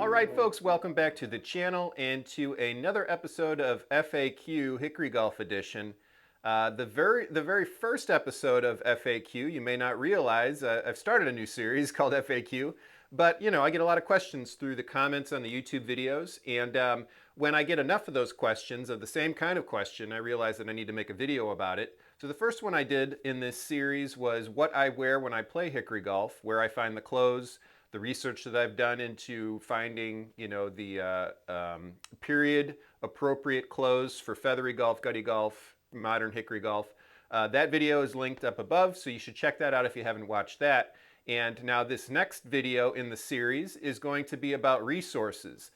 All right, folks, welcome back to the channel and to another episode of FAQ Hickory Golf Edition. The very first episode of FAQ, you may not realize, I've started a new series called FAQ, but I get a lot of questions through the comments on the YouTube videos, and when I get enough of those questions, of the same kind of question, I realize that I need to make a video about it. So the first one I did in this series was what I wear when I play hickory golf, where I find the clothes, the research that I've done into finding, the period appropriate clothes for feathery golf, gutty golf, modern hickory golf. That video is linked up above, so you should check that out if you haven't watched that. And now this next video in the series is going to be about resources.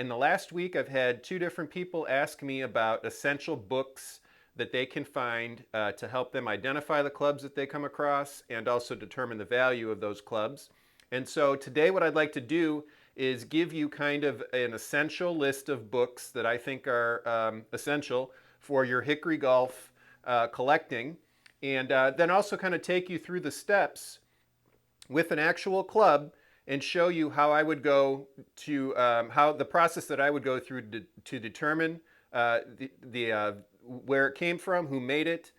In the last week, I've had two different people ask me about essential books that they can find to help them identify the clubs that they come across and also determine the value of those clubs. And so today what I'd like to do is give you kind of an essential list of books that I think are essential for your hickory golf collecting, and then also kind of take you through the steps with an actual club and show you how I would go to, how the process that I would go through to determine where it came from, who made it,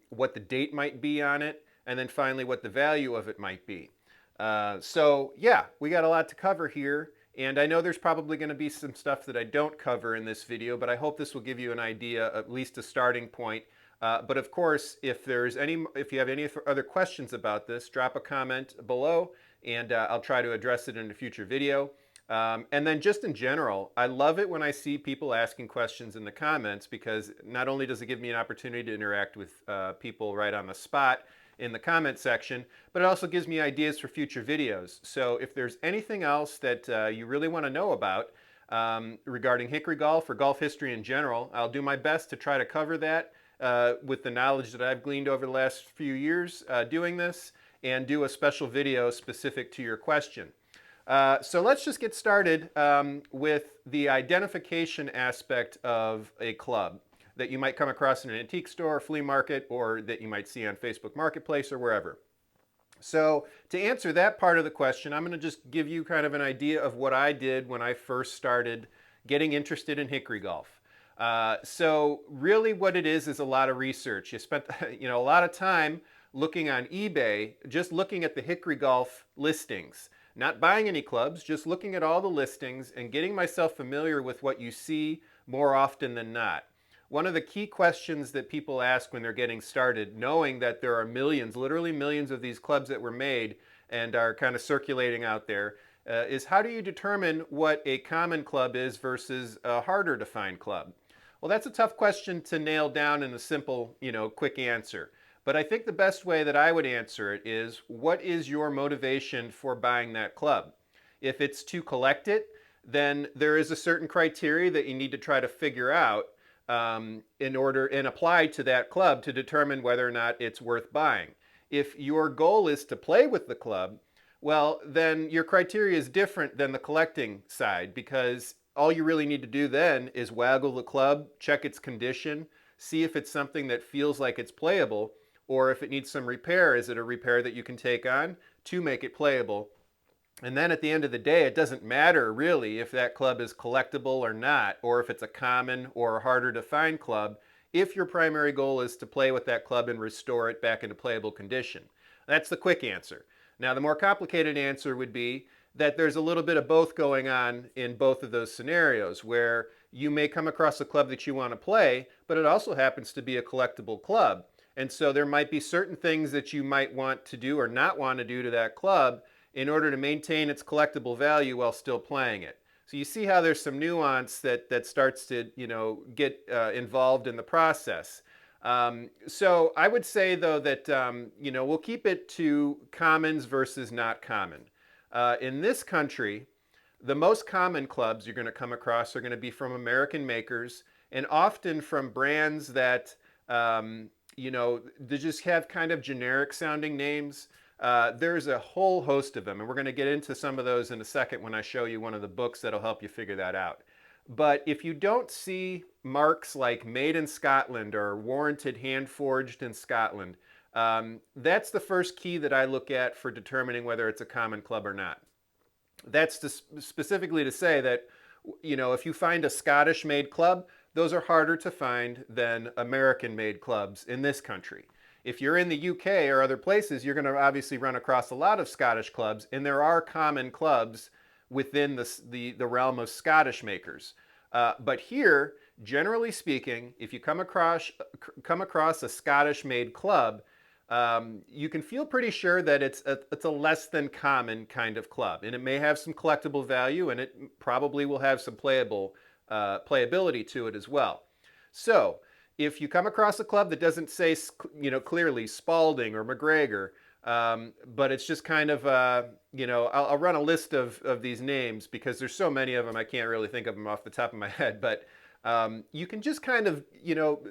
what the date might be on it, and then finally what the value of it might be. So yeah, we got a lot to cover here, and I know there's probably going to be some stuff that I don't cover in this video, but I hope this will give you an idea, at least a starting point. But of course, if you have any other questions about this, drop a comment below, and I'll try to address it in a future video. And then just in general, I love it when I see people asking questions in the comments, because not only does it give me an opportunity to interact with people right on the spot in the comment section, but it also gives me ideas for future videos. So if there's anything else that you really want to know about regarding hickory golf or golf history in general, I'll do my best to try to cover that with the knowledge that I've gleaned over the last few years doing this, and do a special video specific to your question. So let's just get started with the identification aspect of a club that you might come across in an antique store or flea market, or that you might see on Facebook Marketplace or wherever. So to answer that part of the question, I'm going to just give you kind of an idea of what I did when I first started getting interested in hickory golf. So really what it is a lot of research. You spent a lot of time looking on eBay, just looking at the hickory golf listings. Not buying any clubs, just looking at all the listings and getting myself familiar with what you see more often than not. One of the key questions that people ask when they're getting started, knowing that there are millions, literally millions of these clubs that were made and are kind of circulating out there, is how do you determine what a common club is versus a harder to find club? Well, that's a tough question to nail down in a simple, quick answer. But I think the best way that I would answer it is, what is your motivation for buying that club? If it's to collect it, then there is a certain criteria that you need to try to figure out in order and apply to that club to determine whether or not it's worth buying. If your goal is to play with the club, well, then your criteria is different than the collecting side, because all you really need to do then is waggle the club, check its condition, see if it's something that feels like it's playable, or if it needs some repair, is it a repair that you can take on to make it playable? And then at the end of the day, it doesn't matter really if that club is collectible or not, or if it's a common or harder to find club, if your primary goal is to play with that club and restore it back into playable condition. That's the quick answer. Now, the more complicated answer would be that there's a little bit of both going on in both of those scenarios, where you may come across a club that you want to play, but it also happens to be a collectible club. And so there might be certain things that you might want to do or not want to do to that club in order to maintain its collectible value while still playing it. So you see how there's some nuance that starts to get involved in the process. So I would say though that we'll keep it to commons versus not common. In this country, the most common clubs you're going to come across are going to be from American makers, and often from brands that they just have kind of generic sounding names. There's a whole host of them, and we're going to get into some of those in a second when I show you one of the books that'll help you figure that out. But if you don't see marks like Made in Scotland or Warranted Hand Forged in Scotland, that's the first key that I look at for determining whether it's a common club or not. That's specifically to say that, if you find a Scottish-made club, those are harder to find than American-made clubs in this country. If you're in the UK or other places, you're going to obviously run across a lot of Scottish clubs, and there are common clubs within the realm of Scottish makers. But here, generally speaking, if you come across a Scottish-made club, you can feel pretty sure that it's a less than common kind of club, and it may have some collectible value, and it probably will have some playability to it as well. So, if you come across a club that doesn't say, clearly Spalding or McGregor, but it's just kind of, I'll run a list of these names because there's so many of them, I can't really think of them off the top of my head, but you can just kind of,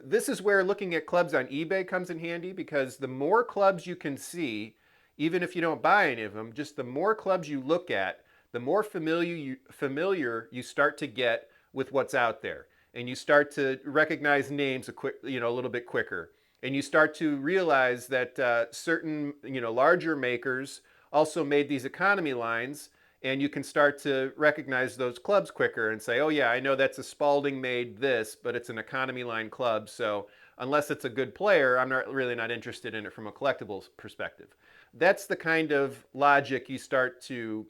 this is where looking at clubs on eBay comes in handy, because the more clubs you can see, even if you don't buy any of them, just the more clubs you look at, the more familiar you start to get with what's out there. And you start to recognize names a little bit quicker. And you start to realize that certain, larger makers also made these economy lines, and you can start to recognize those clubs quicker and say, oh yeah, I know that's a Spalding made this, but it's an economy line club, so unless it's a good player, I'm really not interested in it from a collectibles perspective. That's the kind of logic you start to,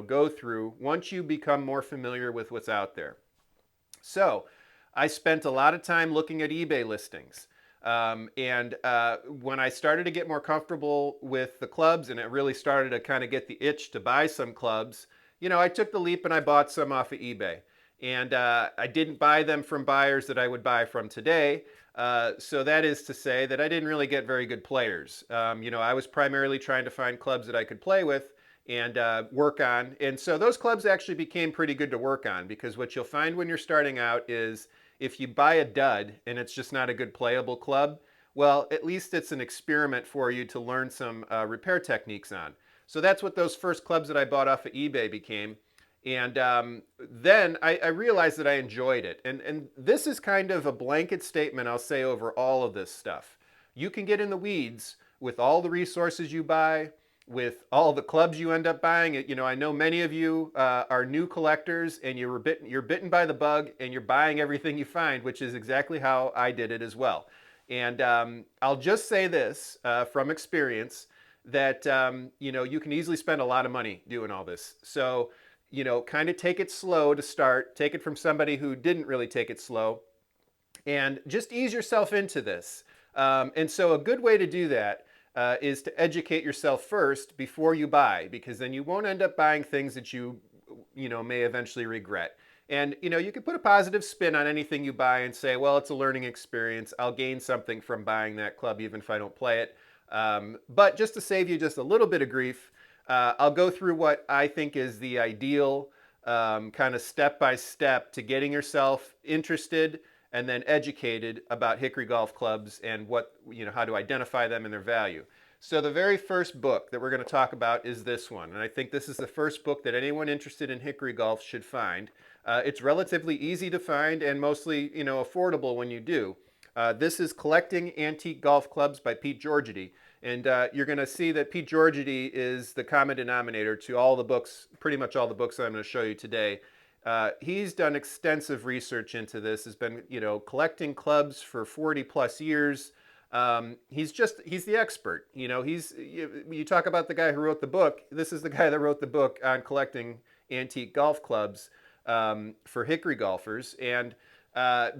go through once you become more familiar with what's out there. So I spent a lot of time looking at eBay listings. And when I started to get more comfortable with the clubs, and it really started to kind of get the itch to buy some clubs, I took the leap and I bought some off of eBay. And I didn't buy them from buyers that I would buy from today. So that is to say that I didn't really get very good players. I was primarily trying to find clubs that I could play with and work on. And so those clubs actually became pretty good to work on, because what you'll find when you're starting out is if you buy a dud and it's just not a good playable club, well, at least it's an experiment for you to learn some repair techniques on. So that's what those first clubs that I bought off of eBay became. And then I realized that I enjoyed it. And this is kind of a blanket statement I'll say over all of this stuff. You can get in the weeds with all the resources you buy, with all the clubs you end up buying. I know many of you are new collectors, and you're bitten by the bug, and you're buying everything you find, which is exactly how I did it as well. And I'll just say this from experience, that you can easily spend a lot of money doing all this. So kind of take it slow to start. Take it from somebody who didn't really take it slow, and just ease yourself into this. And so a good way to do that is to educate yourself first before you buy, because then you won't end up buying things that you may eventually regret. And you can put a positive spin on anything you buy and say, well, it's a learning experience. I'll gain something from buying that club even if I don't play it. But just to save you just a little bit of grief, I'll go through what I think is the ideal kind of step by step to getting yourself interested and then educated about hickory golf clubs and how to identify them and their value. So the very first book that we're going to talk about is this one, and I think this is the first book that anyone interested in hickory golf should find. It's relatively easy to find and mostly affordable when you do. This is Collecting Antique Golf Clubs by Pete Georgety. And you're going to see that Pete Georgety is the common denominator to all the books, pretty much all the books that I'm going to show you today. He's done extensive research into this, has been, collecting clubs for 40 plus years. He's the expert. You talk about the guy who wrote the book. This is the guy that wrote the book on collecting antique golf clubs for hickory golfers. And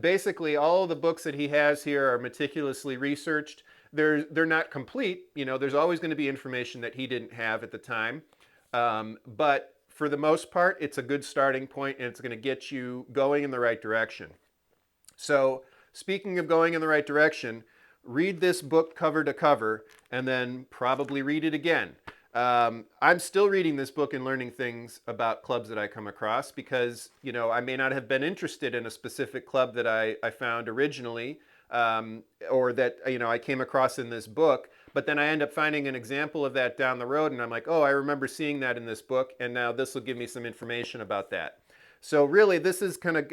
basically all of the books that he has here are meticulously researched. They're not complete. There's always going to be information that he didn't have at the time. But for the most part, it's a good starting point, and it's going to get you going in the right direction. So speaking of going in the right direction, read this book cover to cover, and then probably read it again. I'm still reading this book and learning things about clubs that I come across, because I may not have been interested in a specific club that I found originally, or that I came across in this book, but then I end up finding an example of that down the road, and I'm like, oh, I remember seeing that in this book, and now this will give me some information about that. So really, this is kind of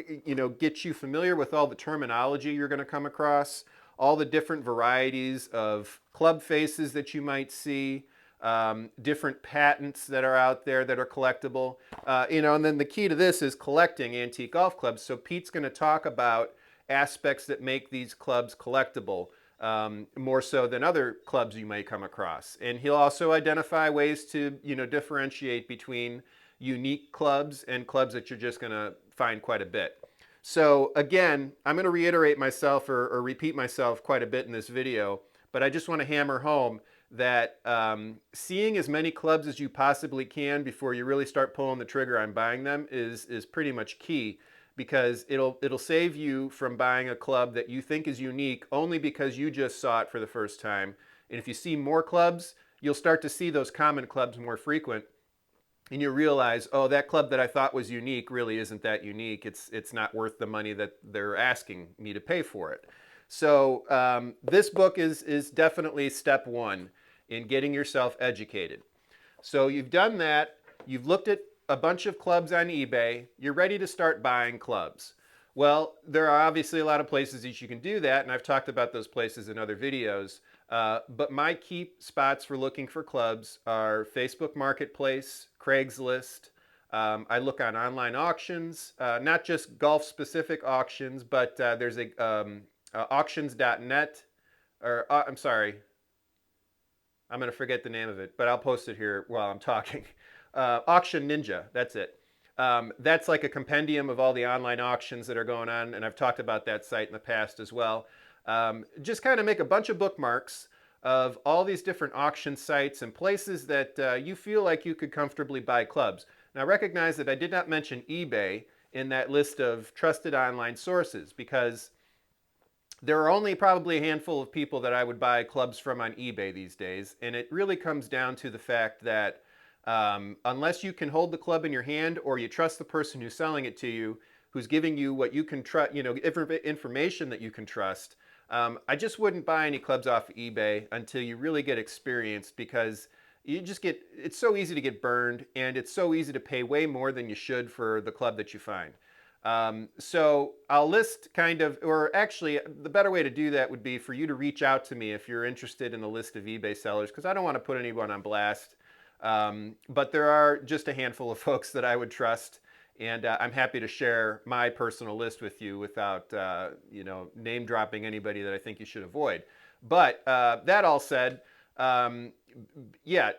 get you familiar with all the terminology you're going to come across, all the different varieties of club faces that you might see, different patents that are out there that are collectible. And then the key to this is collecting antique golf clubs. So Pete's going to talk about aspects that make these clubs collectible, more so than other clubs you may come across. And he'll also identify ways to, differentiate between unique clubs and clubs that you're just going to find quite a bit. So again, I'm going to reiterate myself or repeat myself quite a bit in this video, but I just want to hammer home that seeing as many clubs as you possibly can before you really start pulling the trigger on buying them is pretty much key, because it'll save you from buying a club that you think is unique only because you just saw it for the first time. And if you see more clubs, you'll start to see those common clubs more frequent, and you realize, oh, that club that I thought was unique really isn't that unique. It's not worth the money that they're asking me to pay for it. So this book is definitely step one in getting yourself educated. So you've done that. You've looked at a bunch of clubs on eBay. You're ready to start buying clubs. Well, there are obviously a lot of places that you can do that, and I've talked about those places in other videos. But my key spots for looking for clubs are Facebook Marketplace, Craigslist. I look on online auctions, not just golf-specific auctions, but there's auctions.net, or I'm sorry, I'm going to forget the name of it, but I'll post it here while I'm talking. Auction Ninja, that's it. That's like a compendium of all the online auctions that are going on, and I've talked about that site in the past as well. Just kind of make a bunch of bookmarks of all these different auction sites and places that you feel like you could comfortably buy clubs. Now recognize that I did not mention eBay in that list of trusted online sources, because there are only probably a handful of people that I would buy clubs from on eBay these days, and it really comes down to the fact that unless you can hold the club in your hand, or you trust the person who's selling it to you, who's giving you what you can trust, information that you can trust, I just wouldn't buy any clubs off of eBay until you really get experienced, because it's so easy to get burned, and it's so easy to pay way more than you should for the club that you find. So I'll list or actually the better way to do that would be for you to reach out to me if you're interested in the list of eBay sellers, because I don't want to put anyone on blast. But there are just a handful of folks that I would trust, and I'm happy to share my personal list with you without name dropping anybody that I think you should avoid. But that all said, yeah,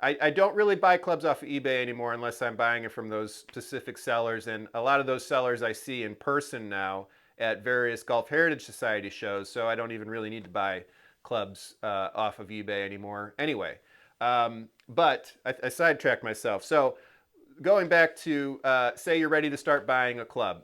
I don't really buy clubs off of eBay anymore unless I'm buying it from those specific sellers, and a lot of those sellers I see in person now at various Golf Heritage Society shows, so I don't even really need to buy clubs off of eBay anymore anyway. But I sidetracked myself. So going back to say you're ready to start buying a club.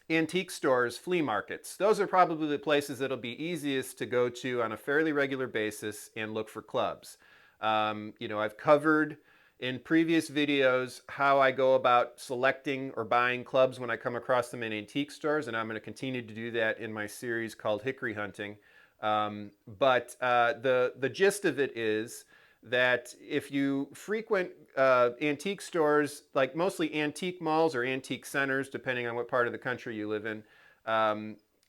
Antique stores, flea markets, those are probably the places that'll be easiest to go to on a fairly regular basis and look for clubs. I've covered in previous videos how I go about selecting or buying clubs when I come across them in antique stores, and I'm going to continue to do that in my series called Hickory Hunting. But the gist of it is that if you frequent antique stores, like mostly antique malls or antique centers, depending on what part of the country you live in,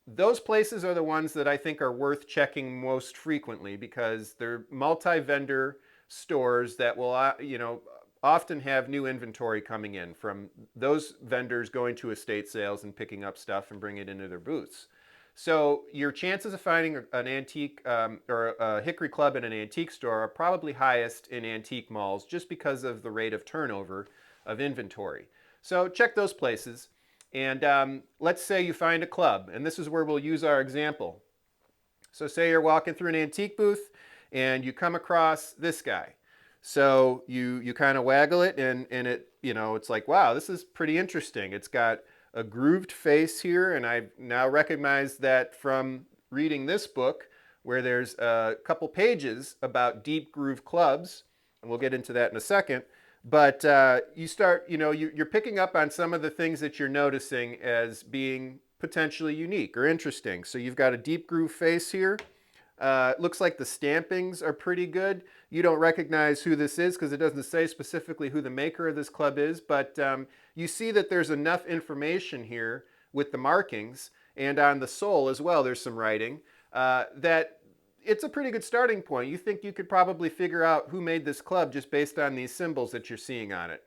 those places are the ones that I think are worth checking most frequently, because they're multi-vendor stores that will, often have new inventory coming in from those vendors going to estate sales and picking up stuff and bringing it into their booths. So your chances of finding an antique or a hickory club in an antique store are probably highest in antique malls, just because of the rate of turnover of inventory. So check those places. And let's say you find a club, and this is where we'll use our example. So say you're walking through an antique booth and you come across this guy. So you kind of waggle it, and it, it's like, wow, this is pretty interesting. It's got a grooved face here, and I now recognize that from reading this book, where there's a couple pages about deep groove clubs, and we'll get into that in a second. But you start, you're picking up on some of the things that you're noticing as being potentially unique or interesting. So you've got a deep groove face here. It looks like the stampings are pretty good. You don't recognize who this is because it doesn't say specifically who the maker of this club is, but you see that there's enough information here with the markings, and on the sole as well there's some writing, that it's a pretty good starting point. You think you could probably figure out who made this club just based on these symbols that you're seeing on it.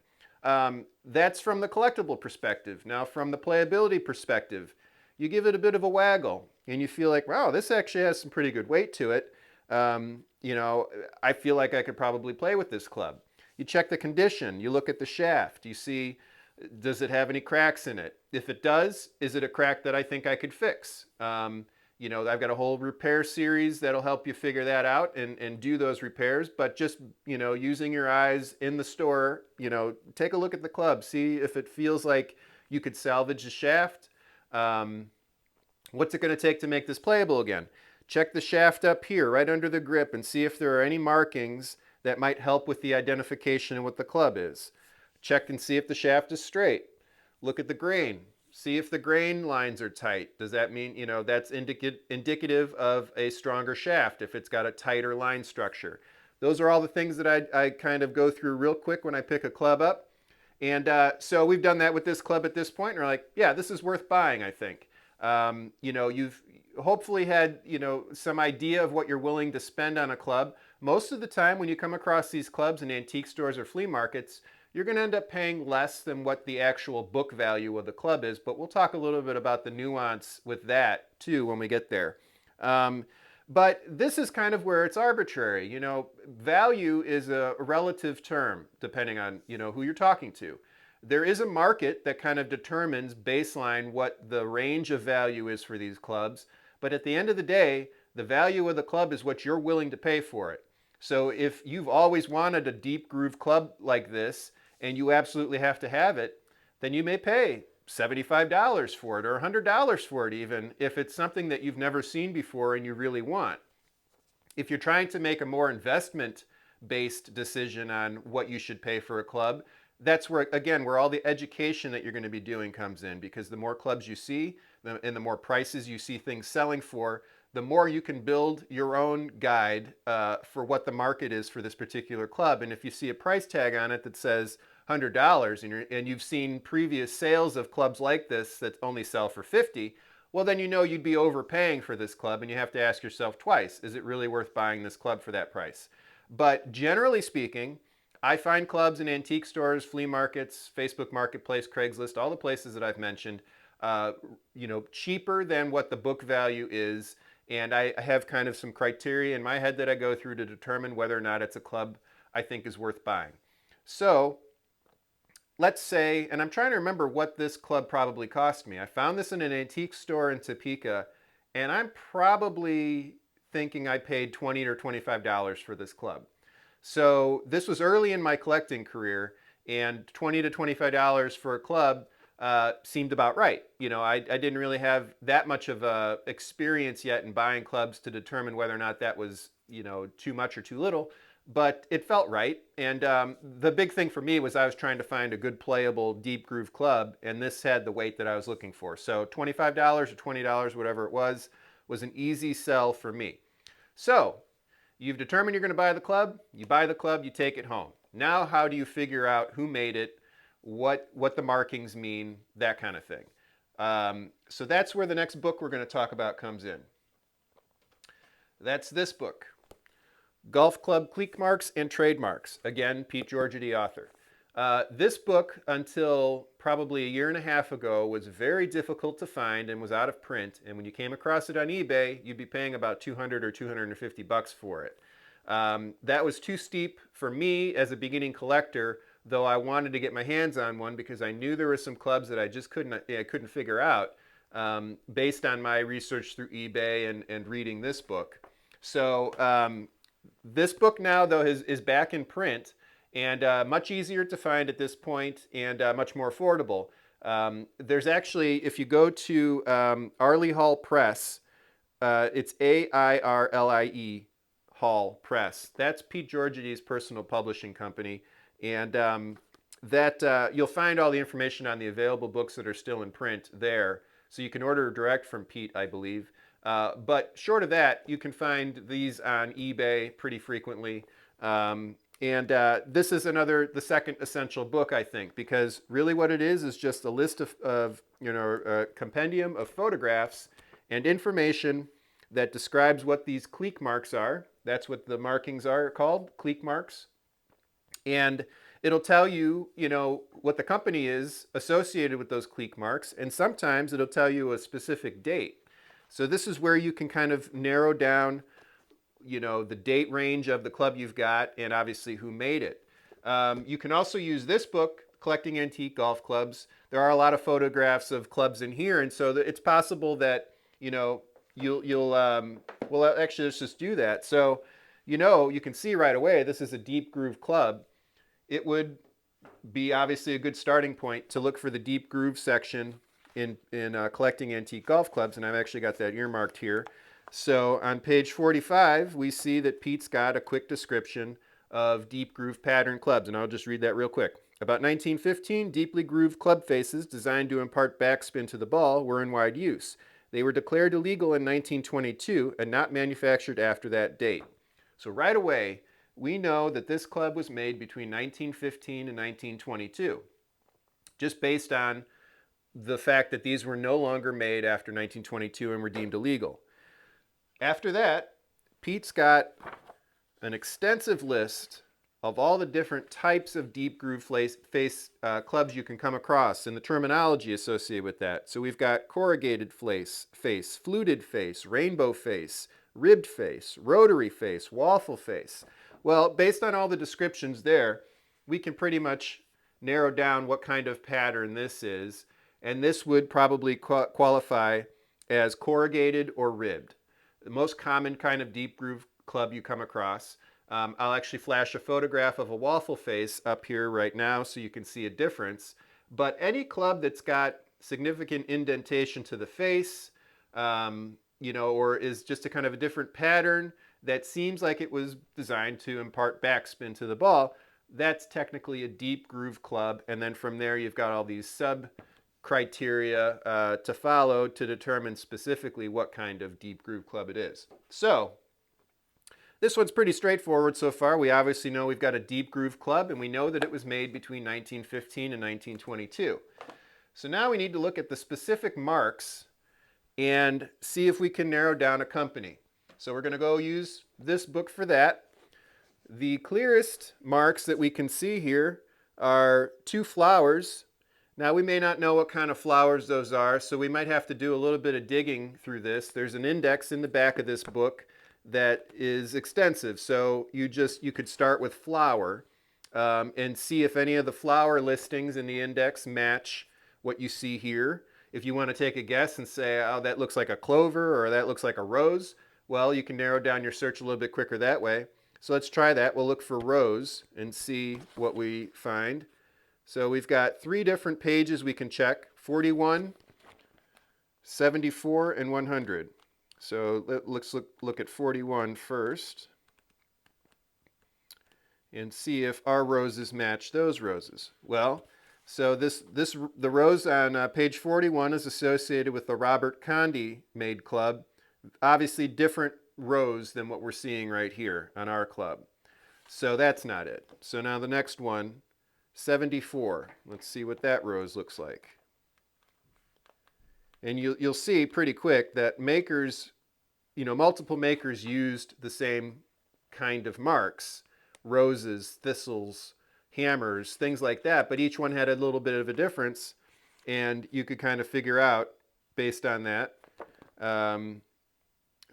That's from the collectible perspective. Now, from the playability perspective, you give it a bit of a waggle and you feel like, wow, this actually has some pretty good weight to it. I feel like I could probably play with this club. You check the condition, you look at the shaft, you see, does it have any cracks in it? If it does, is it a crack that I think I could fix? I've got a whole repair series that'll help you figure that out and do those repairs. But just, using your eyes in the store, take a look at the club, see if it feels like you could salvage the shaft. What's it going to take to make this playable again? Check the shaft up here, right under the grip, and see if there are any markings that might help with the identification of what the club is. Check and see if the shaft is straight. Look at the grain. See if the grain lines are tight. Does that mean, that's indicative of a stronger shaft if it's got a tighter line structure? Those are all the things that I kind of go through real quick when I pick a club up. And so we've done that with this club at this point, and we're like, yeah, this is worth buying, I think. You've hopefully had, some idea of what you're willing to spend on a club. Most of the time when you come across these clubs in antique stores or flea markets, you're going to end up paying less than what the actual book value of the club is, but we'll talk a little bit about the nuance with that too when we get there. But this is kind of where it's arbitrary. Value is a relative term depending on, who you're talking to. There is a market that kind of determines baseline what the range of value is for these clubs, but at the end of the day, the value of the club is what you're willing to pay for it. So if you've always wanted a deep groove club like this, and you absolutely have to have it, then you may pay $75 for it or $100 for it even if it's something that you've never seen before and you really want. If you're trying to make a more investment-based decision on what you should pay for a club, that's where, again, where all the education that you're going to be doing comes in, because the more clubs you see and the more prices you see things selling for, the more you can build your own guide for what the market is for this particular club. And if you see a price tag on it that says $100 and you've seen previous sales of clubs like this that only sell for $50, well, then you'd be overpaying for this club, and you have to ask yourself twice, is it really worth buying this club for that price? But generally speaking, I find clubs in antique stores, flea markets, Facebook Marketplace, Craigslist, all the places that I've mentioned, cheaper than what the book value is. And I have kind of some criteria in my head that I go through to determine whether or not it's a club I think is worth buying. So let's say, and I'm trying to remember what this club probably cost me. I found this in an antique store in Topeka, and I'm probably thinking I paid $20 or $25 for this club. So this was early in my collecting career, and $20 to $25 for a club seemed about right. I didn't really have that much of a experience yet in buying clubs to determine whether or not that was, too much or too little, but it felt right. And the big thing for me was I was trying to find a good playable deep groove club, and this had the weight that I was looking for. So $25 or $20, whatever it was an easy sell for me. So you've determined you're going to buy the club, you buy the club, you take it home. Now how do you figure out who made it, what the markings mean, that kind of thing. So that's where the next book we're going to talk about comes in. That's this book, Golf Club Cleek Marks and Trademarks. Again, Pete Georgia, the author. This book, until probably a year and a half ago, was very difficult to find and was out of print. And when you came across it on eBay, you'd be paying about $200 or $250 for it. That was too steep for me as a beginning collector, though I wanted to get my hands on one because I knew there were some clubs that I just couldn't figure out based on my research through eBay and reading this book. So this book now, though, is back in print and much easier to find at this point and much more affordable. There's actually, if you go to Arlie Hall Press, it's AIRLIE Hall Press. That's Pete Georgity's personal publishing company. And that you'll find all the information on the available books that are still in print there. So you can order direct from Pete, I believe. But short of that, you can find these on eBay pretty frequently. This is the second essential book, I think, because really what it is just a list of a compendium of photographs and information that describes what these cleek marks are. That's what the markings are called, cleek marks. And it'll tell you, what the company is associated with those cleek marks, and sometimes it'll tell you a specific date. So this is where you can kind of narrow down, the date range of the club you've got and obviously who made it. You can also use this book, Collecting Antique Golf Clubs. There are a lot of photographs of clubs in here, and so it's possible that, well, actually, let's just do that. So, you can see right away this is a deep groove club. It would be obviously a good starting point to look for the deep groove section in Collecting Antique Golf Clubs, and I've actually got that earmarked here. So on page 45, we see that Pete's got a quick description of deep groove pattern clubs, and I'll just read that real quick. About 1915, deeply grooved club faces designed to impart backspin to the ball were in wide use. They were declared illegal in 1922 and not manufactured after that date. So right away, we know that this club was made between 1915 and 1922, just based on the fact that these were no longer made after 1922 and were deemed illegal. After that, Pete's got an extensive list of all the different types of deep groove face clubs you can come across and the terminology associated with that. So we've got corrugated face, fluted face, rainbow face, ribbed face, rotary face, waffle face. Well, based on all the descriptions there, we can pretty much narrow down what kind of pattern this is, and this would probably qualify as corrugated or ribbed. The most common kind of deep groove club you come across. I'll actually flash a photograph of a waffle face up here right now so you can see a difference. But any club that's got significant indentation to the face, or is just a kind of a different pattern that seems like it was designed to impart backspin to the ball, that's technically a deep groove club. And then from there, you've got all these sub criteria to follow to determine specifically what kind of deep groove club it is. So this one's pretty straightforward so far. We obviously know we've got a deep groove club, and we know that it was made between 1915 and 1922. So now we need to look at the specific marks and see if we can narrow down a company. So we're going to go use this book for that. The clearest marks that we can see here are two flowers. Now we may not know what kind of flowers those are, so we might have to do a little bit of digging through this. There's an index in the back of this book that is extensive, so you could start with flower and see if any of the flower listings in the index match what you see here. If you want to take a guess and say, oh, that looks like a clover or that looks like a rose, well, you can narrow down your search a little bit quicker that way. So let's try that. We'll look for rose and see what we find. So we've got three different pages we can check: 41, 74, and 100. So let's look at 41 first and see if our roses match those roses. Well, so the rose on page 41 is associated with the Robert Condy made club. Obviously different rose than what we're seeing right here on our club. So that's not it. So now the next one, 74. Let's see what that rose looks like. And you'll see pretty quick that makers, multiple makers used the same kind of marks: roses, thistles, hammers, things like that, but each one had a little bit of a difference, and you could kind of figure out based on that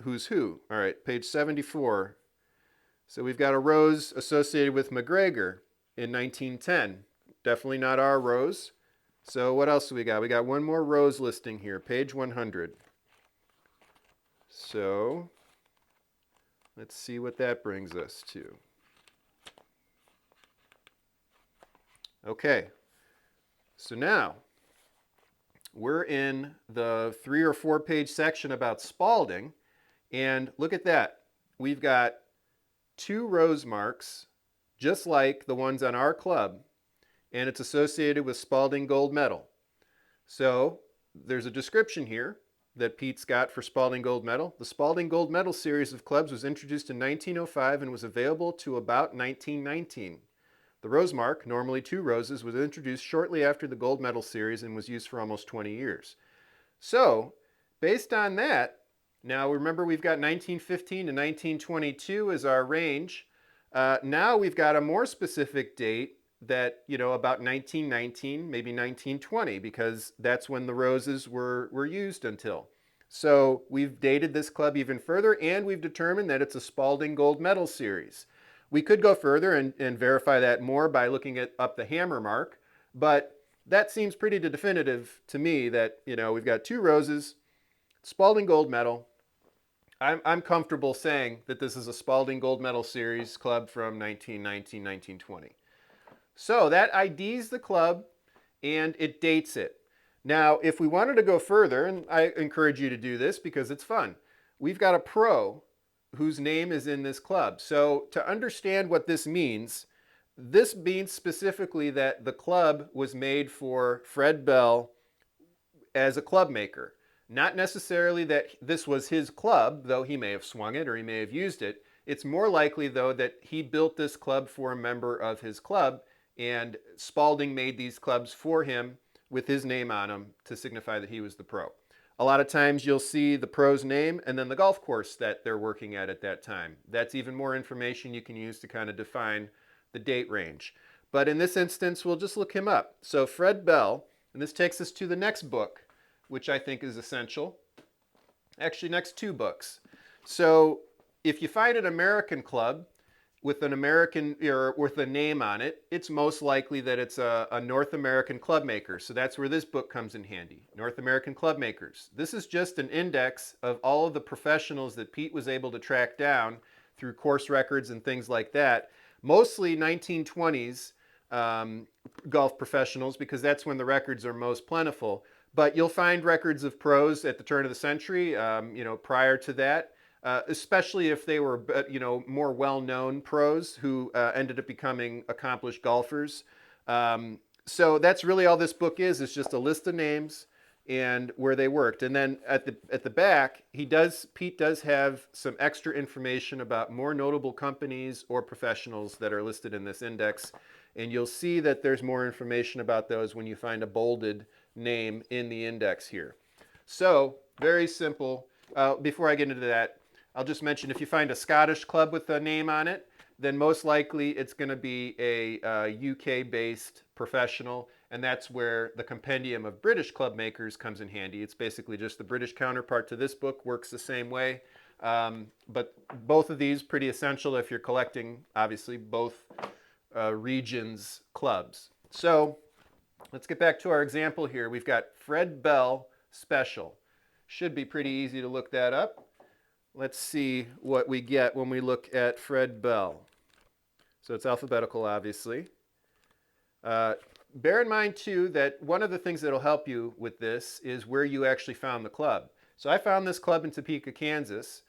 who's who. All right, page 74. So we've got a rose associated with McGregor in 1910. Definitely not our rose. So what else do we got? We got one more rose listing here, page 100. So let's see what that brings us to. Okay, so now we're in the 3 or 4 page section about Spalding, and look at that. We've got 2 rose marks, just like the ones on our club, and it's associated with Spalding gold medal. So there's a description here that Pete's got for Spalding gold medal. The Spalding gold medal series of clubs was introduced in 1905 and was available to about 1919. The rose mark, normally 2 roses, was introduced shortly after the gold medal series and was used for almost 20 years. So based on that, Now remember, we've got 1915 to 1922 as our range. Now we've got a more specific date that, about 1919, maybe 1920, because that's when the roses were used until. So we've dated this club even further, and we've determined that it's a Spalding Gold Medal series. We could go further and verify that more by looking up the hammer mark, but that seems pretty definitive to me that, we've got two roses, Spalding Gold Medal. I'm comfortable saying that this is a Spalding Gold Medal Series club from 1919, 1920. So that IDs the club and it dates it. Now, if we wanted to go further, and I encourage you to do this because it's fun, we've got a pro whose name is in this club. So to understand what this means specifically that the club was made for Fred Bell as a club maker. Not necessarily that this was his club, though he may have swung it or he may have used it. It's more likely, though, that he built this club for a member of his club, and Spalding made these clubs for him with his name on them to signify that he was the pro. A lot of times you'll see the pro's name and then the golf course that they're working at that time. That's even more information you can use to kind of define the date range. But in this instance, we'll just look him up. So Fred Bell, and this takes us to the next book, which I think is essential. Actually, next two books. So if you find an American club with an American or with a name on it, it's most likely that it's a North American club maker. So that's where this book comes in handy. North American club makers. This is just an index of all of the professionals that Pete was able to track down through course records and things like that. Mostly 1920s golf professionals, because that's when the records are most plentiful. But you'll find records of pros at the turn of the century, prior to that, especially if they were, more well-known pros who ended up becoming accomplished golfers. So that's really all this book is just a list of names and where they worked. And then at the back, Pete does have some extra information about more notable companies or professionals that are listed in this index. And you'll see that there's more information about those when you find a bolded name in the index here. So very simple. Before I get into that, I'll just mention if you find a Scottish club with a name on it, then most likely it's going to be a UK-based professional, and that's where the compendium of British club makers comes in handy. It's basically just the British counterpart to this book, works the same way. But both of these pretty essential if you're collecting, obviously, both regions' clubs. So let's get back to our example here. We've got Fred Bell Special. Should be pretty easy to look that up. Let's see what we get when we look at Fred Bell. So it's alphabetical, obviously. Bear in mind, too, that one of the things that will help you with this is where you actually found the club. So I found this club in Topeka, Kansas.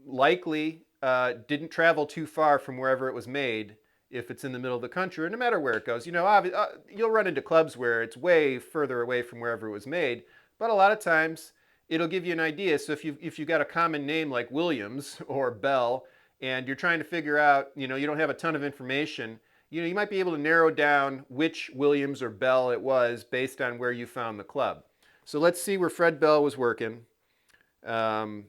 Likely didn't travel too far from wherever it was made if it's in the middle of the country, or no matter where it goes. You'll run into clubs where it's way further away from wherever it was made, but a lot of times it'll give you an idea. So if you've got a common name like Williams or Bell, and you're trying to figure out, you don't have a ton of information, you might be able to narrow down which Williams or Bell it was based on where you found the club. So let's see where Fred Bell was working. Looks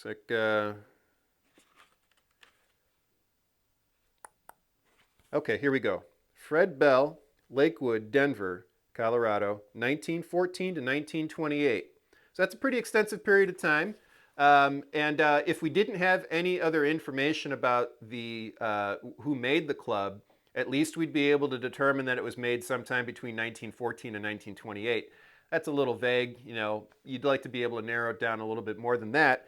like... Okay, here we go. Fred Bell, Lakewood, Denver, Colorado, 1914 to 1928. So that's a pretty extensive period of time. If we didn't have any other information about who made the club, at least we'd be able to determine that it was made sometime between 1914 and 1928. That's a little vague. You'd like to be able to narrow it down a little bit more than that.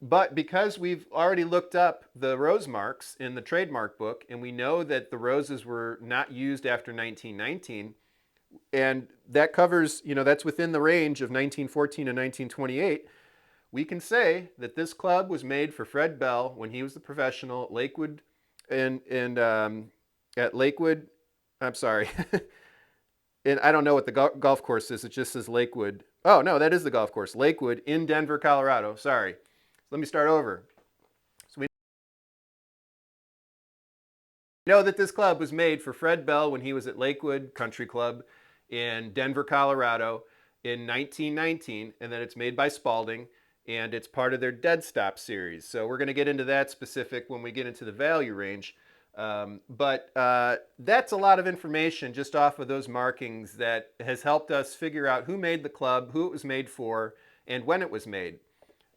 But because we've already looked up the rose marks in the trademark book, and we know that the roses were not used after 1919, and that covers, that's within the range of 1914 and 1928, we can say that this club was made for Fred Bell when he was the professional at Lakewood, at Lakewood, I'm sorry, and I don't know what the golf course is, it just says Lakewood. Oh, no, that is the golf course, Lakewood in Denver, Colorado, sorry. Let me start over. So we know that this club was made for Fred Bell when he was at Lakewood Country Club in Denver, Colorado. in 1919, and that it's made by Spalding, and it's part of their Dead Stop series. So we're going to get into that specific when we get into the value range. But that's a lot of information just off of those markings that has helped us figure out who made the club, who it was made for, and when it was made.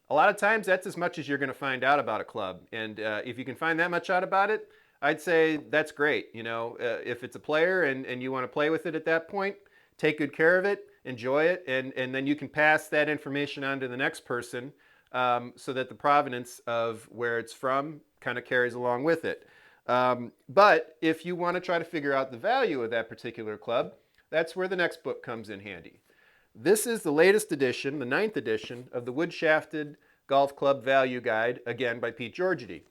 A lot of times that's as much as you're going to find out about a club. And if you can find that much out about it, I'd say that's great. If it's a player and you want to play with it at that point, take good care of it, enjoy it, and then you can pass that information on to the next person, so that the provenance of where it's from kind of carries along with it. But if you want to try to figure out the value of that particular club, that's where the next book comes in handy. This is the latest edition, the 9th edition, of the Wood Shafted Golf Club Value Guide, again by Pete Georgety.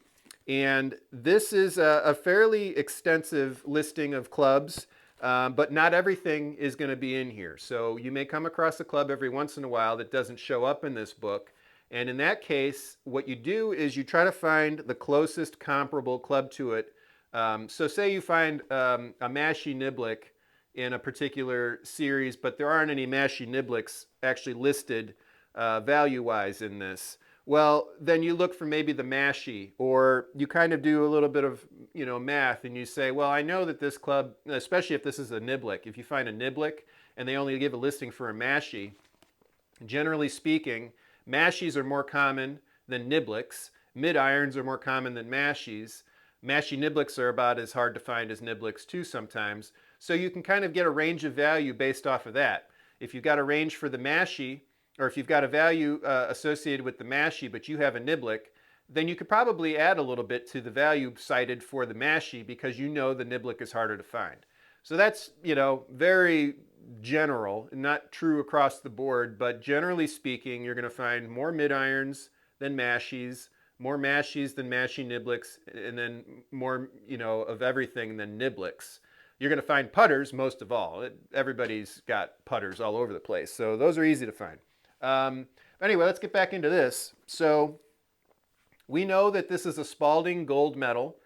And this is a fairly extensive listing of clubs, but not everything is going to be in here. So you may come across a club every once in a while that doesn't show up in this book. And in that case, what you do is you try to find the closest comparable club to it. So say you find a Mashie Niblick in a particular series, but there aren't any Mashie Niblicks actually listed value-wise in this. Well, then you look for maybe the Mashie, or you kind of do a little bit of math, and you say, well, I know that this club, especially if this is a Niblick, if you find a Niblick and they only give a listing for a Mashie, generally speaking, Mashies are more common than Niblicks. Mid-irons are more common than Mashies. Mashie Niblicks are about as hard to find as Niblicks too sometimes. So you can kind of get a range of value based off of that. If you've got a range for the Mashie, or if you've got a value associated with the Mashie, but you have a Niblick, then you could probably add a little bit to the value cited for the Mashie because you know the Niblick is harder to find. So that's, very general, not true across the board, but generally speaking, you're going to find more mid-irons than Mashies, more Mashies than Mashie Niblicks, and then more, of everything than Niblicks. You're going to find putters most of all. Everybody's got putters all over the place, so those are easy to find. Anyway, let's get back into this. So we know that this is a Spalding gold medal,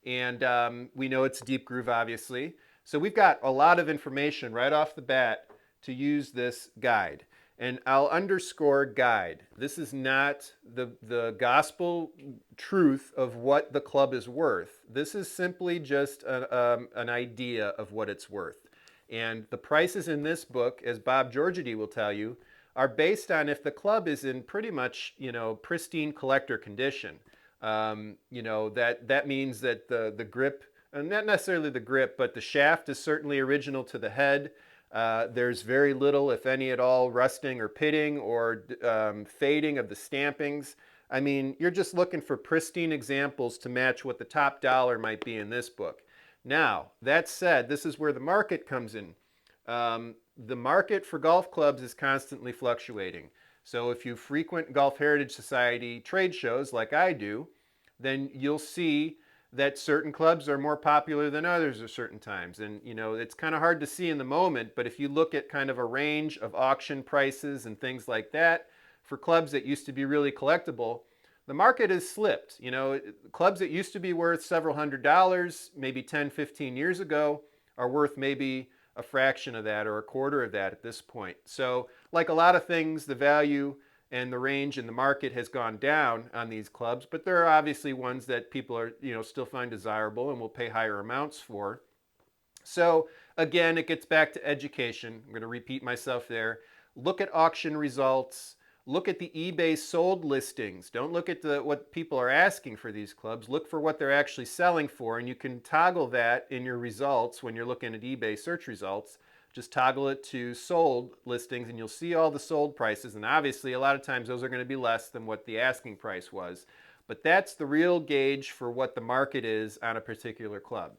and we know it's deep groove, obviously. So we've got a lot of information right off the bat to use this guide. And I'll underscore guide. This is not the gospel truth of what the club is worth. This is simply just an idea of what it's worth. And the prices in this book, as Bob Georgety will tell you, are based on if the club is in pretty much, pristine collector condition. That means that the grip, and not necessarily the grip, but the shaft is certainly original to the head. There's very little, if any at all, rusting or pitting or fading of the stampings. I mean, you're just looking for pristine examples to match what the top dollar might be in this book. Now, that said, this is where the market comes in. The market for golf clubs is constantly fluctuating. So if you frequent Golf Heritage Society trade shows like I do, then you'll see that certain clubs are more popular than others at certain times. And it's kind of hard to see in the moment, but if you look at kind of a range of auction prices and things like that for clubs that used to be really collectible, the market has slipped. Clubs that used to be worth several $100s, maybe 10, 15 years ago, are worth maybe a fraction of that or a quarter of that at this point. So like a lot of things, the value and the range in the market has gone down on these clubs, but there are obviously ones that people are, still find desirable and will pay higher amounts for. So again, it gets back to education. I'm going to repeat myself there. Look at auction results. Look at the eBay sold listings. Don't look at what people are asking for these clubs. Look for what they're actually selling for, and you can toggle that in your results when you're looking at eBay search results. Just toggle it to sold listings and you'll see all the sold prices. And obviously, a lot of times those are going to be less than what the asking price was. But that's the real gauge for what the market is on a particular club.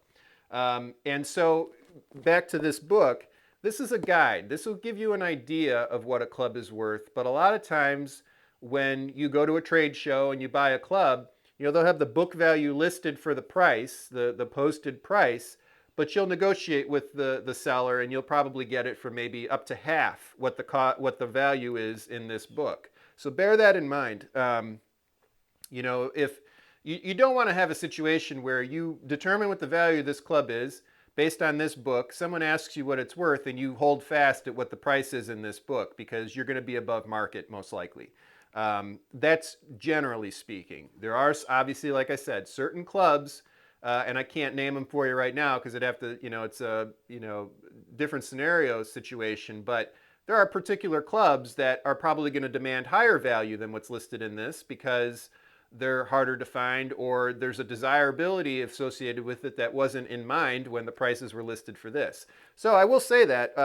And so back to this book, this is a guide. This will give you an idea of what a club is worth. But a lot of times when you go to a trade show and you buy a club, they'll have the book value listed for the price, the posted price, but you'll negotiate with the seller and you'll probably get it for maybe up to half what the value is in this book. So bear that in mind. If you don't want to have a situation where you determine what the value of this club is, based on this book, someone asks you what it's worth and you hold fast at what the price is in this book because you're going to be above market most likely. That's generally speaking. There are obviously, like I said, certain clubs, and I can't name them for you right now because it'd have to, it's a, different scenario situation, but there are particular clubs that are probably going to demand higher value than what's listed in this because they're harder to find or there's a desirability associated with it that wasn't in mind when the prices were listed for this. So I will say that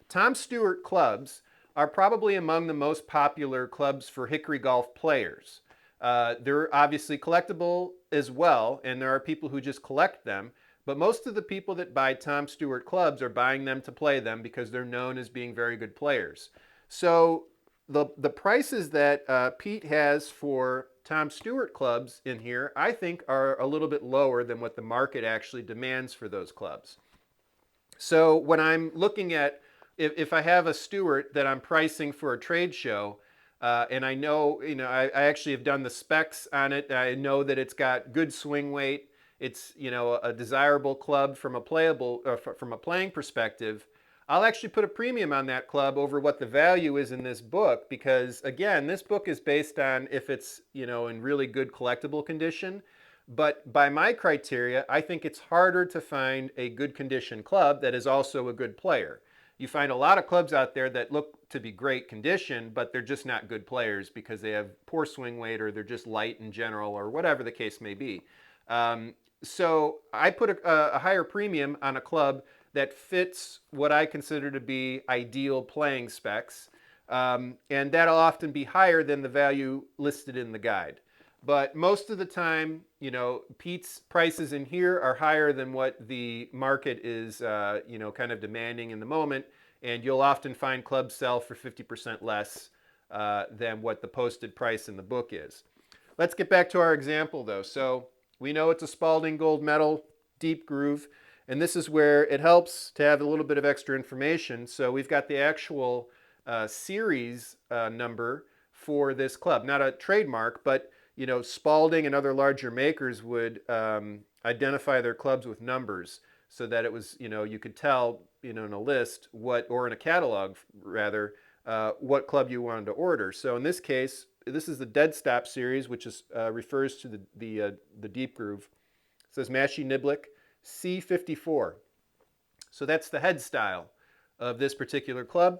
Tom Stewart clubs are probably among the most popular clubs for Hickory golf players. They're obviously collectible as well, and there are people who just collect them. But most of the people that buy Tom Stewart clubs are buying them to play them because they're known as being very good players. So the prices that Pete has for Tom Stewart clubs in here, I think, are a little bit lower than what the market actually demands for those clubs. So when I'm looking at if I have a Stewart that I'm pricing for a trade show, and I know, I actually have done the specs on it. I know that it's got good swing weight. It's, a desirable club from a from a playing perspective. I'll actually put a premium on that club over what the value is in this book because, again, this book is based on if it's, in really good collectible condition. But by my criteria, I think it's harder to find a good condition club that is also a good player. You find a lot of clubs out there that look to be great condition, but they're just not good players because they have poor swing weight or they're just light in general or whatever the case may be. So I put a higher premium on a club that fits what I consider to be ideal playing specs. And that'll often be higher than the value listed in the guide. But most of the time, Pete's prices in here are higher than what the market is, kind of demanding in the moment. And you'll often find clubs sell for 50% less than what the posted price in the book is. Let's get back to our example, though. So we know it's a Spalding Gold Medal deep groove. And this is where it helps to have a little bit of extra information. So we've got the actual series number for this club. Not a trademark, but Spalding and other larger makers would identify their clubs with numbers so that it was, you could tell, in a list or in a catalog rather, what club you wanted to order. So in this case, this is the Dead Stop series, which refers to the deep groove. It says Massey Niblick C54. So that's the head style of this particular club.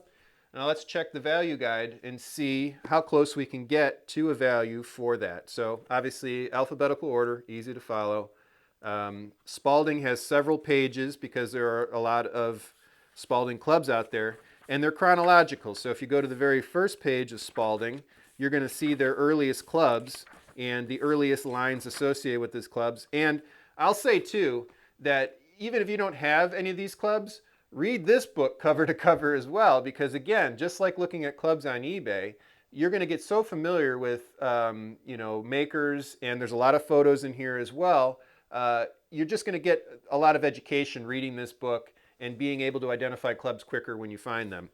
Now let's check the value guide and see how close we can get to a value for that. So obviously alphabetical order, easy to follow. Spalding has several pages because there are a lot of Spalding clubs out there, and they're chronological. So if you go to the very first page of Spalding, you're going to see their earliest clubs and the earliest lines associated with these clubs. And I'll say too that even if you don't have any of these clubs, read this book cover to cover as well, because again, just like looking at clubs on eBay, you're going to get so familiar with makers, and there's a lot of photos in here as well. You're just going to get a lot of education reading this book and being able to identify clubs quicker when you find them.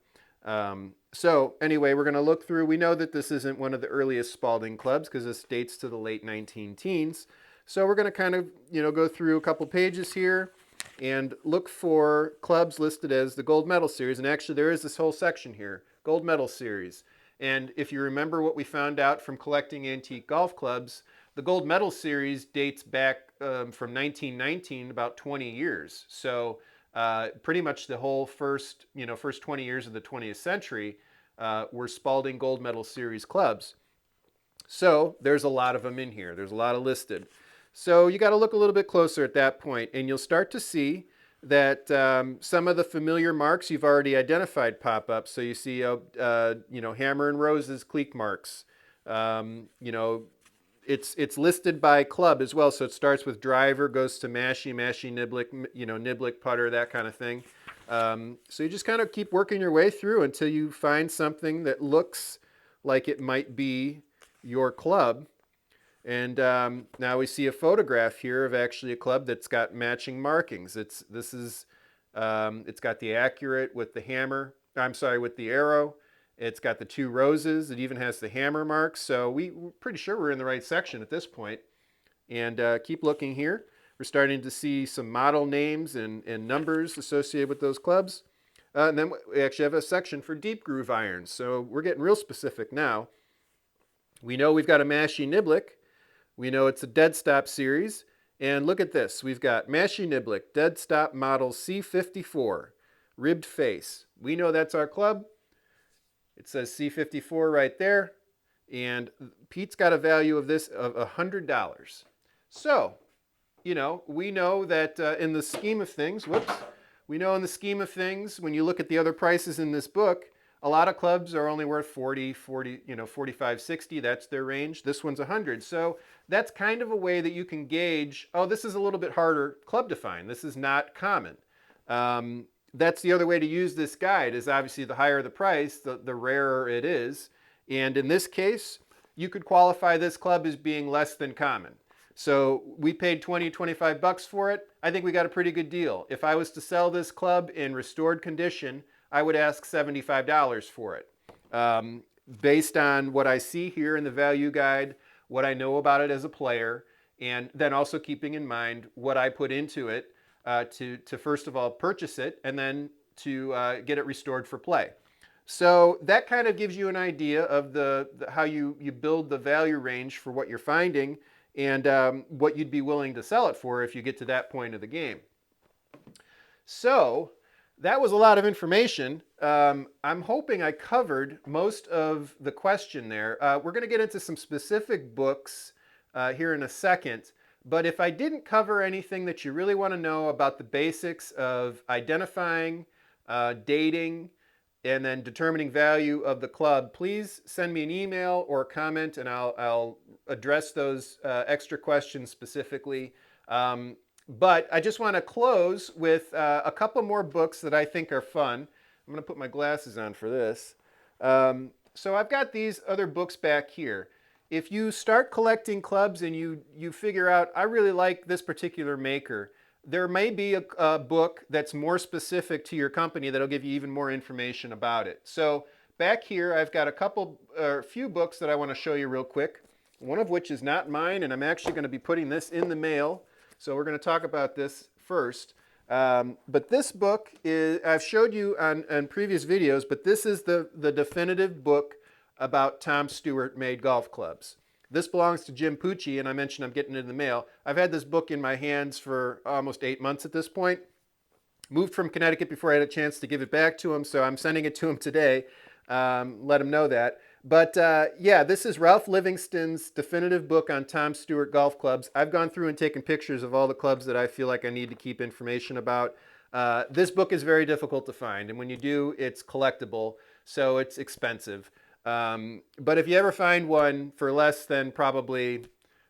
So anyway, we're going to look through. We know that this isn't one of the earliest Spalding clubs because this dates to the late 19 teens. So we're going to kind of go through a couple pages here and look for clubs listed as the Gold Medal Series. And actually there is this whole section here, Gold Medal Series. And if you remember what we found out from collecting antique golf clubs, the Gold Medal Series dates back from 1919, about 20 years. So pretty much the whole first 20 years of the 20th century were Spalding Gold Medal Series clubs. So there's a lot of them in here. There's a lot of listed. So you got to look a little bit closer at that point, and you'll start to see that some of the familiar marks you've already identified pop up. So you see, Hammer and Rose's cleek marks. It's listed by club as well. So it starts with driver, goes to Massey, Niblick, Niblick putter, that kind of thing. So you just kind of keep working your way through until you find something that looks like it might be your club. And now we see a photograph here of actually a club that's got matching markings. It's got the accurate with the hammer. I'm sorry, with the arrow. It's got the two roses. It even has the hammer marks. So we're pretty sure we're in the right section at this point. And keep looking here. We're starting to see some model names and numbers associated with those clubs. And then we actually have a section for deep groove irons. So we're getting real specific now. We know we've got a Mashie Niblick. We know it's a dead stop series. And look at this. We've got Mashie Niblick, dead stop model C54, ribbed face. We know that's our club. It says C54 right there. And Pete's got a value of this of $100. So, we know that in the scheme of things, we know in the scheme of things, when you look at the other prices in this book, a lot of clubs are only worth 40, 45, 60. That's their range. This one's 100. So that's kind of a way that you can gauge, oh, this is a little bit harder club to find. This is not common. That's the other way to use this guide, is obviously the higher the price, the rarer it is. And in this case, you could qualify this club as being less than common. So we paid 20, 25 bucks for it. I think we got a pretty good deal. If I was to sell this club in restored condition, I would ask $75 for it. Based on what I see here in the value guide, what I know about it as a player, and then also keeping in mind what I put into it to first of all purchase it and then to get it restored for play. So that kind of gives you an idea of how you build the value range for what you're finding and what you'd be willing to sell it for if you get to that point of the game. So that was a lot of information. I'm hoping I covered most of the question there. We're going to get into some specific books here in a second. But if I didn't cover anything that you really want to know about the basics of identifying, dating, and then determining value of the club, please send me an email or a comment and I'll address those extra questions specifically. But I just want to close with a couple more books that I think are fun. I'm going to put my glasses on for this. So I've got these other books back here. If you start collecting clubs and you figure out, I really like this particular maker, there may be a book that's more specific to your company that'll give you even more information about it. So back here, I've got a few books that I want to show you real quick. One of which is not mine, and I'm actually going to be putting this in the mail. So we're going to talk about this first. But this book I've showed you on previous videos, but this is the definitive book about Tom Stewart made golf clubs. This belongs to Jim Pucci, and I mentioned I'm getting it in the mail. I've had this book in my hands for almost 8 months at this point. Moved from Connecticut before I had a chance to give it back to him, so I'm sending it to him today. Let him know that. But yeah, this is Ralph Livingston's definitive book on Tom Stewart golf clubs. I've gone through and taken pictures of all the clubs that I feel like I need to keep information about. This book is very difficult to find, and when you do, it's collectible, so it's expensive. But if you ever find one for less than probably,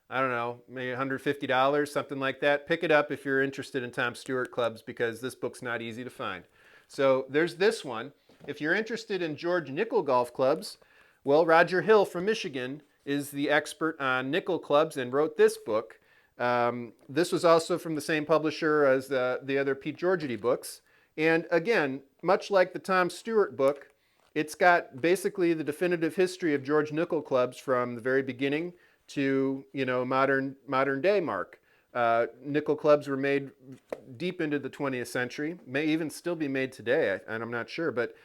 I don't know, maybe $150, something like that, pick it up if you're interested in Tom Stewart clubs, because this book's not easy to find. So there's this one. If you're interested in George Nickel golf clubs, well, Roger Hill from Michigan is the expert on nickel clubs and wrote this book. This was also from the same publisher as the other Pete Georgety books. And again, much like the Tom Stewart book, it's got basically the definitive history of George Nickel clubs from the very beginning to, modern day mark. Nickel clubs were made deep into the 20th century, may even still be made today, and I'm not sure. But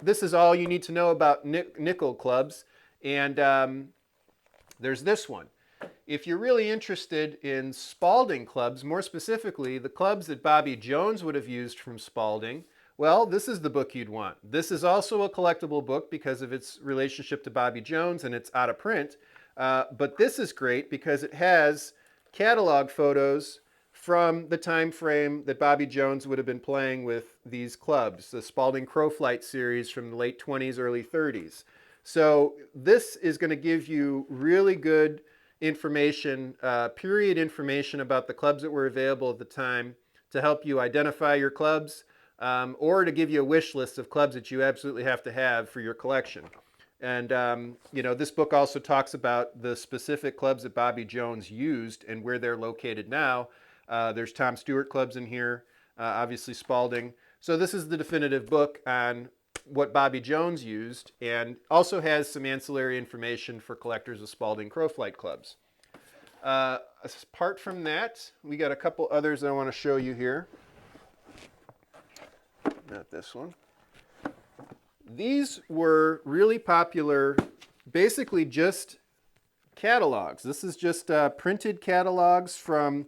this is all you need to know about nickel clubs. And there's this one. If you're really interested in Spalding clubs, more specifically, the clubs that Bobby Jones would have used from Spalding, well, this is the book you'd want. This is also a collectible book because of its relationship to Bobby Jones, and it's out of print. But this is great because it has catalog photos from the time frame that Bobby Jones would have been playing with these clubs, the Spalding Crowflight series from the late 20s, early 30s. So this is going to give you really good information, period information about the clubs that were available at the time to help you identify your clubs, or to give you a wish list of clubs that you absolutely have to have for your collection. And, this book also talks about the specific clubs that Bobby Jones used and where they're located now. There's Tom Stewart clubs in here, obviously Spalding. So this is the definitive book on what Bobby Jones used, and also has some ancillary information for collectors of Spalding Crowflight clubs. Apart from that, we got a couple others I want to show you here. Not this one. These were really popular, basically just catalogs. This is just printed catalogs from,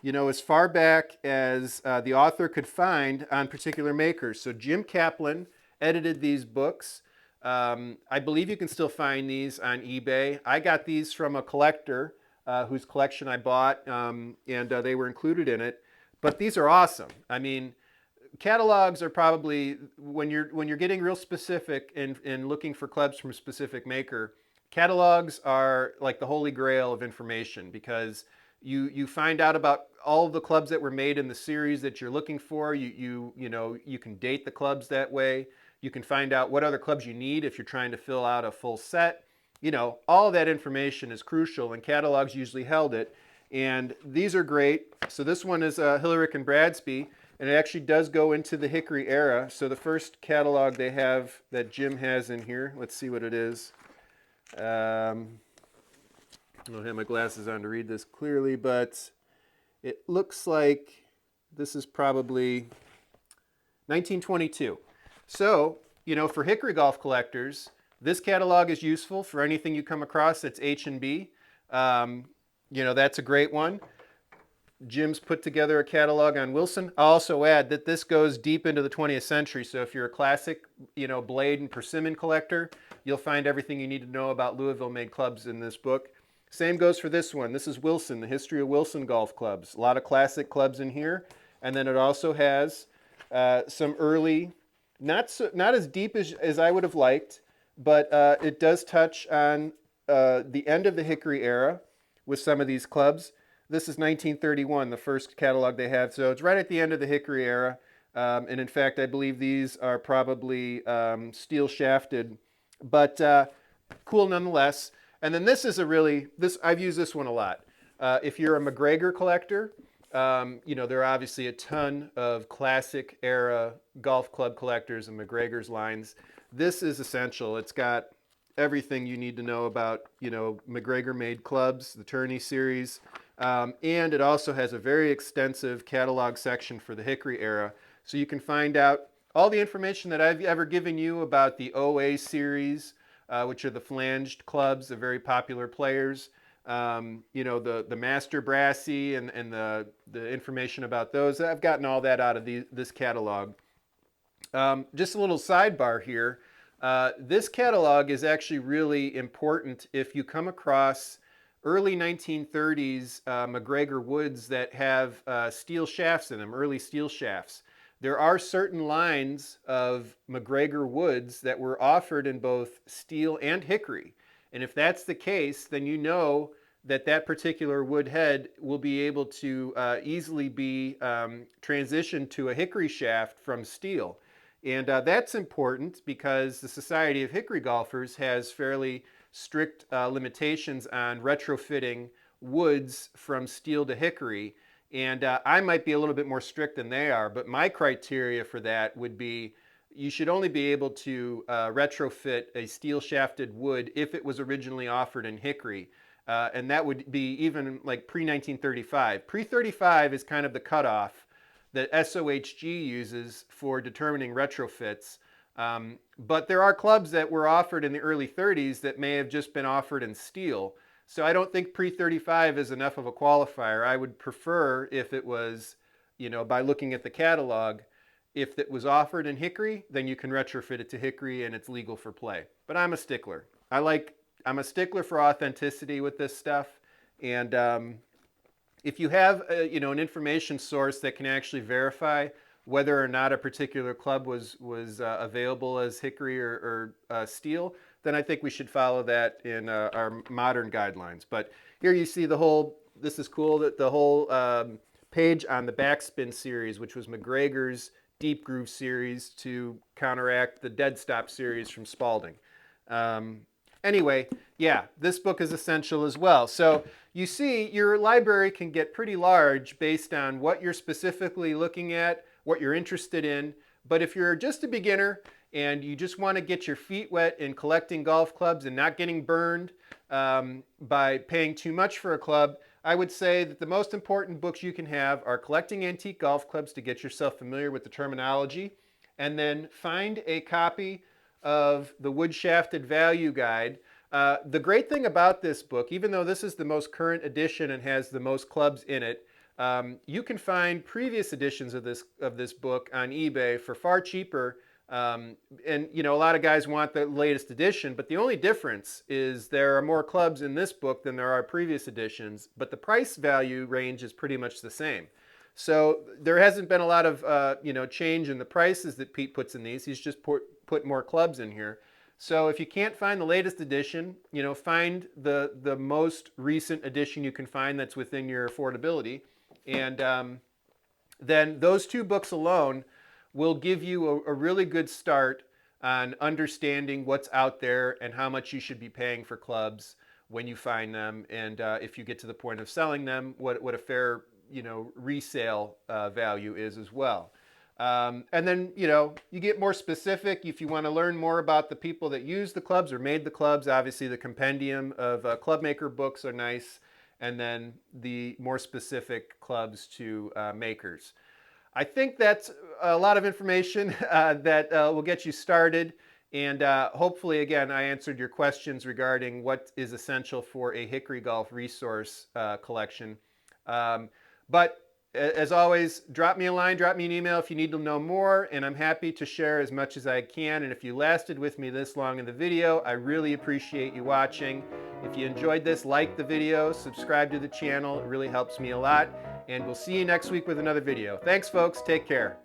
as far back as the author could find on particular makers. So Jim Kaplan edited these books. I believe you can still find these on eBay. I got these from a collector whose collection I bought, and they were included in it. But these are awesome. I mean, catalogs are probably, when you're getting real specific and looking for clubs from a specific maker, catalogs are like the holy grail of information, because you find out about all of the clubs that were made in the series that you're looking for. You can date the clubs that way. You can find out what other clubs you need if you're trying to fill out a full set. All of that information is crucial, and catalogs usually held it. And these are great. So this one is Hillerich and Bradsby, and it actually does go into the Hickory era. So the first catalog they have that Jim has in here, let's see what it is. I don't have my glasses on to read this clearly, but it looks like this is probably 1922. So, for hickory golf collectors, this catalog is useful for anything you come across that's H&B. That's a great one. Jim's put together a catalog on Wilson. I'll also add that this goes deep into the 20th century. So if you're a classic, blade and persimmon collector, you'll find everything you need to know about Louisville-made clubs in this book. Same goes for this one. This is Wilson, the history of Wilson golf clubs. A lot of classic clubs in here. And then it also has some early, not as deep as I would have liked, but it does touch on the end of the Hickory era with some of these clubs. This is 1931, the first catalog they have. So it's right at the end of the Hickory era. And in fact, I believe these are probably steel shafted, but cool nonetheless. And then this is I've used this one a lot. If you're a McGregor collector, there are obviously a ton of classic era golf club collectors and McGregor's lines. This is essential. It's got everything you need to know about, McGregor made clubs, the tourney series. And it also has a very extensive catalog section for the Hickory era. So you can find out all the information that I've ever given you about the OA series, which are the flanged clubs, the very popular players. The Master Brassy and the information about those. I've gotten all that out of this catalog. Just a little sidebar here. This catalog is actually really important if you come across early 1930s McGregor woods that have steel shafts in them, early steel shafts. There are certain lines of McGregor woods that were offered in both steel and hickory. And if that's the case, then you know that particular wood head will be able to easily be transitioned to a hickory shaft from steel. And that's important because the Society of Hickory Golfers has fairly strict limitations on retrofitting woods from steel to hickory. And I might be a little bit more strict than they are, but my criteria for that would be you should only be able to retrofit a steel shafted wood if it was originally offered in hickory. And that would be even like pre-1935. Pre-35 is kind of the cutoff that SOHG uses for determining retrofits. But there are clubs that were offered in the early 30s that may have just been offered in steel. So I don't think pre-35 is enough of a qualifier. I would prefer if it was, by looking at the catalog, if it was offered in hickory, then you can retrofit it to hickory and it's legal for play. But I'm a stickler. I'm a stickler for authenticity with this stuff. And if you have an information source that can actually verify whether or not a particular club was available as hickory or steel, then I think we should follow that in our modern guidelines. But here you see this is cool, that the whole page on the Backspin series, which was McGregor's Deep Groove series to counteract the Dead Stop series from Spalding. Anyway, yeah, this book is essential as well. So you see, your library can get pretty large based on what you're specifically looking at, what you're interested in. But if you're just a beginner and you just want to get your feet wet in collecting golf clubs and not getting burned by paying too much for a club, I would say that the most important books you can have are Collecting Antique Golf Clubs to get yourself familiar with the terminology, and then find a copy of the Wood Shafted Value Guide. The great thing about this book, even though this is the most current edition and has the most clubs in it, you can find previous editions of this book on eBay for far cheaper. And you know, a lot of guys want the latest edition, but the only difference is there are more clubs in this book than there are previous editions, but the price value range is pretty much the same. So there hasn't been a lot of change in the prices that Pete puts in these. He's just put more clubs in here. So if you can't find the latest edition, find the most recent edition you can find that's within your affordability, and then those two books alone will give you a really good start on understanding what's out there and how much you should be paying for clubs when you find them, and if you get to the point of selling them, what a fair resale value is as well. And then you get more specific if you want to learn more about the people that use the clubs or made the clubs. Obviously, the compendium of club maker books are nice, and then the more specific clubs to makers. I think that's a lot of information that will get you started. And hopefully, again, I answered your questions regarding what is essential for a Hickory Golf resource collection. But as always, drop me a line, drop me an email if you need to know more, and I'm happy to share as much as I can. And if you lasted with me this long in the video, I really appreciate you watching. If you enjoyed this, like the video, subscribe to the channel. It really helps me a lot. And we'll see you next week with another video. Thanks, folks. Take care.